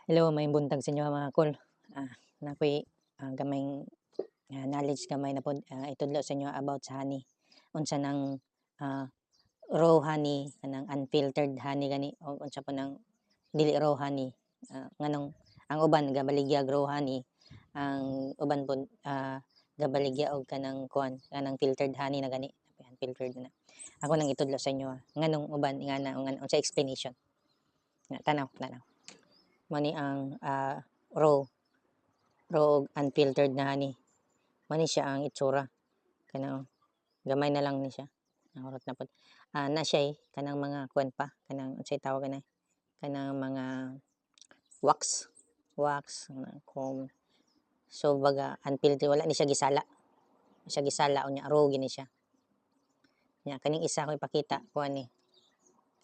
Hello, may buntag sa inyo mga kol. Nakoy gamayng knowledge gamay na pod itudlo sa inyo about sa honey. Unsa nang ah, raw honey kanang unfiltered honey gani o unsa po nang dili raw honey. Nganong ang uban gabaligya raw honey, ang uban pod gabaligya og kanang kuan kanang filtered honey na gani, unfiltered na. Ako nang itudlo sa inyo nganong uban ingana unsa explanation. Nga tanaw. Mao ni ang raw og unfiltered na honey. Mao ni siya ang itsura kanang gamay na lang ni siya. Urot na pod. Na siya'y kanang mga kuan pa kanang unsay tawag kanay kanang mga wax comb. So baga unfiltered wala ni siya gisala. Siya gisala unya raw gini siya. Nya kaning isa ko ipakita kuan ni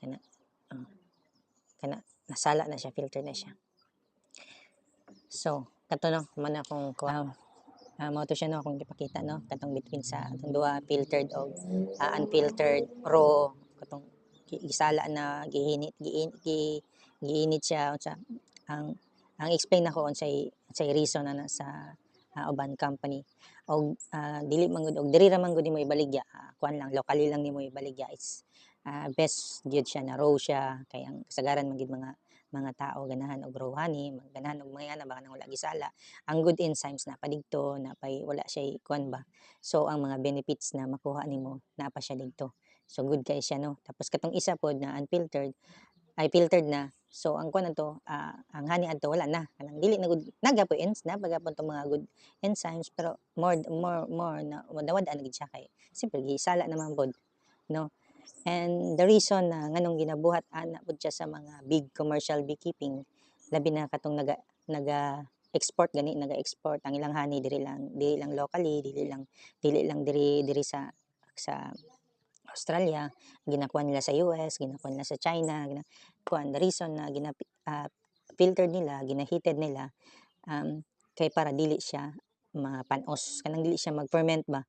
kana kana nasala na siya, filter na siya. So kato no man akong mao to siya no akong gipakita no katong between sa atong duha filtered o unfiltered raw katong gisala na giinit siya unsa ang explain nako unsay reason ana sa uban company og dili man gud og diri ra man gud nimo ibaligya kuan lang locally lang nimo ibaligya is best gyud siya na raw siya kay ang kasagaran man gid mga tao ganahan og raw honey, ganahan og mga ana baka nang wala gisala. Ang good enzymes na pa didto napay wala siya kuan ba. So ang mga benefits na makuha nimo naa pa siya didto. So good kay siya no. Tapos katong isa pod na unfiltered ay filtered na. So ang kuan ato ang honey adto wala na kanang dili na gud nagapoy na pagapon tong mga good enzymes pero more na wadawad gid siya kay simple gisala naman pod no. And the reason na nganong ginabuhat ana pod siya sa mga big commercial beekeeping labi na katong naga-export gani naga-export ang ilang honey dili lang locally dili lang diri sa Australia, ginakuha nila sa US, ginakuha nila sa China, the reason na filtered nila, ginaheated nila kay para dili siya mapanos kanang dili siya mag-ferment ba.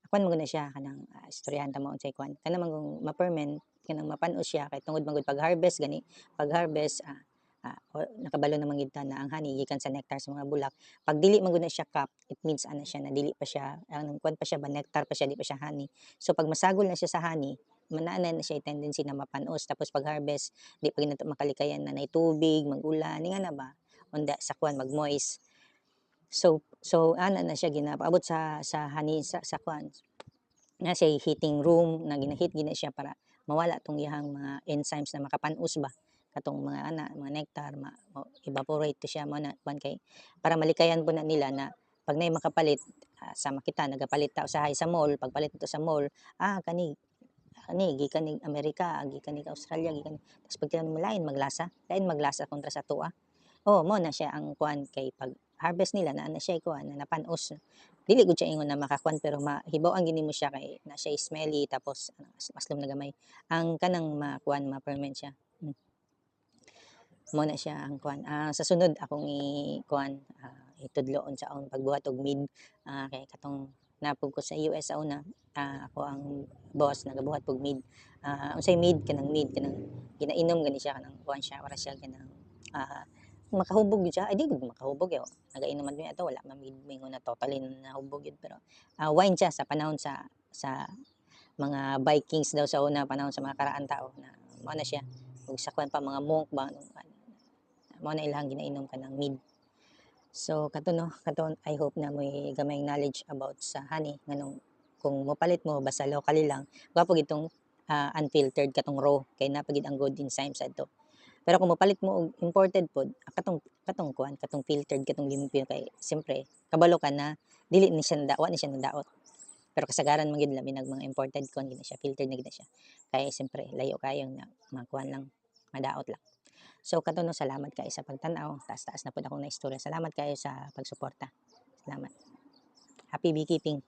Kuan mo na siya kanang istoryahan ta mo unsay kuan. Kanang man ma-ferment kanang mapanos siya kay tungod man pag-harvest gani, pag-harvest nakabalo naman gid ta na ang honey gikan sa nectar sa mga bulak. Pag dili man gud na siya cup, it means ana siya na dili pa siya ang kuan pa siya ba nectar pa siya di pa siya honey. So pag masagol na siya sa honey, naa na siya tendency na mapanos tapos pag harvest di pa gid nato makalikayan na nay tubig, mag-ulan, nga na ba? Unda sa kuan mag-moist. So ana na siya ginapaabot sa honey sa kuan na siya heating room na gina-heat gina siya para mawala tong iyang mga enzymes na makapanos ba katong mga nectar evaporate to siya mo na kuan kay para malikayan po na nila na pag nay makapalit sama kita nagapalit ta usahay sa mall pagpalit to sa mall kani kani gikan ning Amerika gikan ning Australia gikan tapos pag tinawon mo lain maglasa kontra sa tuwa. Mo na siya ang kuan kay pag harvest nila na siya kuan na napanos. Dili gud siya ingon na makakuan pero mahibaw-an gini mo siya kay na siya smelly tapos maslom na gamay. Ang kanang makuan ma-ferment siya. Mo na siya ang kuan. Sa sunod akong kuan itudlo unsaon pagbuhat og mead kay katong napog ko sa US sa una ako ang boss nagabuhat og mead. Unsay mead kanang ginainom gani siya kanang kuan siya para siya kanang makahubog gyud siya, ay di gud makahubog nagainom man mi ato wala man mingon na totally nahubog gyud pero wine siya sa panahon sa mga Vikings daw sa una panahon sa mga karaang tao na mao na siya ug sa kuan pa mga monk ba mao na ilang ginainom kanang mead. So kato no kato I hope na mo'y gamayng knowledge about sa honey nganong kung mopalit mo basta locally lang wa po gitong unfiltered katong raw kay na gid ang good enzymes adto. Pero kung mopalit mo og imported pod katong kuan katong filtered katong limpyo kay siyempre kabalo ka na dili ni siya wa ni siya nadaot. Pero kasagaran man gid labi nag mga imported kuan gid na siya filtered na gid na siya. Kay siyempre layo kayo na makuan lang madaot lang. So kato no salamat kayo sa pagtan-aw taas-taas na pud akong naistorya. Salamat kayo sa pagsuporta. Salamat. Happy beekeeping.